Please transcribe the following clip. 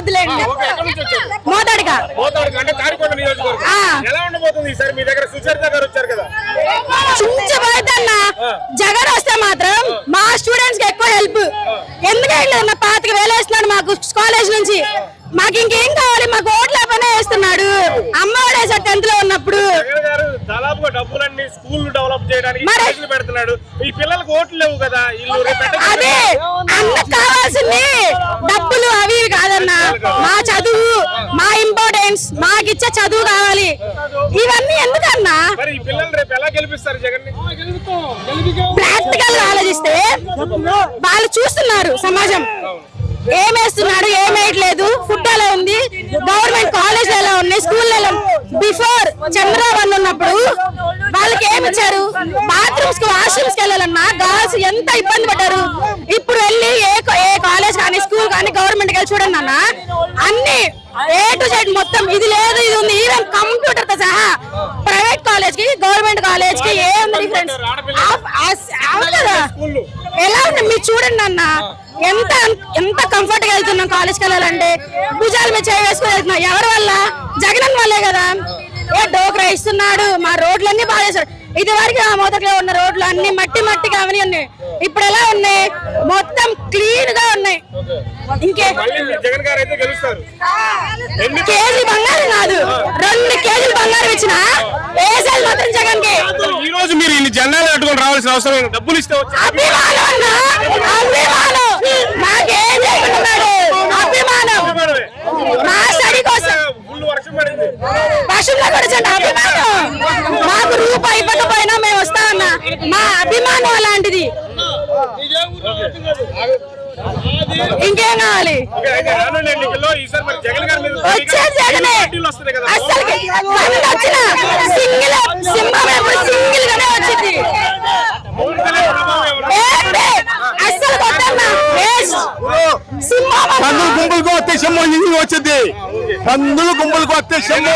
వద్దులేండి. మోతాడుగా చుంచబోద్దన్న. జగన్ వస్తే మాత్రం మా స్టూడెంట్స్ కి ఎక్కువ హెల్ప్. ఎందుకంటే నా 25,000 వేస్తున్నాడు మాకు కాలేజ్ నుంచి. మాకు ఇంకేం కావాలి? మాకు ఓట్ల పనే వేస్తున్నాడు. అమ్మ వేసాడు 10th లో ఉన్నప్పుడు. అదే అన్నకు కావాల్సింది డబ్బులు అవి కాదన్నా. మా చదువు, మా ఇంపార్టెన్స్, మాకిచ్చే చదువు కావాలి. ఇవన్నీ ఎందుకన్నా? ప్రాక్టికల్ గా ఆలోచిస్తే వాళ్ళు చూస్తున్నారు సమాజం ఏమేస్తున్నాడు, ఏమేయట్లేదు, ఫుడ్ ఎలా ఉంది, గవర్నమెంట్ కాలేజ్ ఎలా ఉన్నాయి, స్కూల్ ఎలా. బిఫోర్ చంద్రబాబు ఉన్నప్పుడు వాళ్ళకి ఏమిచ్చారు? బాత్రూమ్స్ కి, వాష్రూమ్స్ కి వెళ్ళాలన్నా గర్ల్స్ ఎంత ఇబ్బంది పడ్డారు. ఇప్పుడు వెళ్ళి ఏ కాలేజ్ కానీ స్కూల్ కానీ గవర్నమెంట్ వెళ్ళి చూడండి అన్న, అన్ని A to Z మొత్తం ఇది లేదు ఇది ఉంది. ఈవెన్ కంప్యూటర్ తో సహా ప్రైవేట్ కాలేజ్ కి గవర్నమెంట్ కాలేజ్ కి ఏముంది డిఫరెన్స్? ఎలా ఉంది మీరు చూడండి అన్న. ఎంత కంఫర్ట్ గా వెళ్తున్నాం కాలేజ్కి వెళ్ళాలంటే. భుజాల మీద చేయి వేసుకుని వెళ్తున్నాం. ఎవరి వల్ల? జగన్ వల్లే కదా. ఏ డోక్రా ఇస్తున్నాడు, మా రోడ్లన్నీ బాగా చేశాడు. ఇది వరకు ఆ మొదట్లో ఉన్న రోడ్లు అన్ని మట్టిగా అవన్నీ ఉన్నాయి. ఇప్పుడు ఎలా ఉన్నాయి? మొత్తం క్లీన్ గా ఉన్నాయి. ఇంకే కేజీ బంగారం కాదు, 2 కేజీలు బంగారం ఇచ్చిన వేసాలు మాత్రం జగన్ కి. ఈ రోజు మీరు ఇన్ని జెండాలు కట్టుకొని రావాల్సిన అవసరం, డబ్బులు ఇస్తే అభిమానం అన్న, అభిమానం. మాకేం చెప్తున్నాడు? అభిమానం. మా స్టడీ కోసం వర్షంలో పడుచండి అభిమానం. మాకు రూపాయి ఇవ్వకపోయినా మేము వస్తా అన్న. మా అభిమానం అలాంటిది. ఇంకేం కావాలి? వచ్చేది జగనే. అసలు వచ్చిన సింగిల్ గానే వచ్చింది. అసలు గుంపులకు వస్తే సింహం వచ్చింది. పందులు గుంపులకు వస్తే సింహం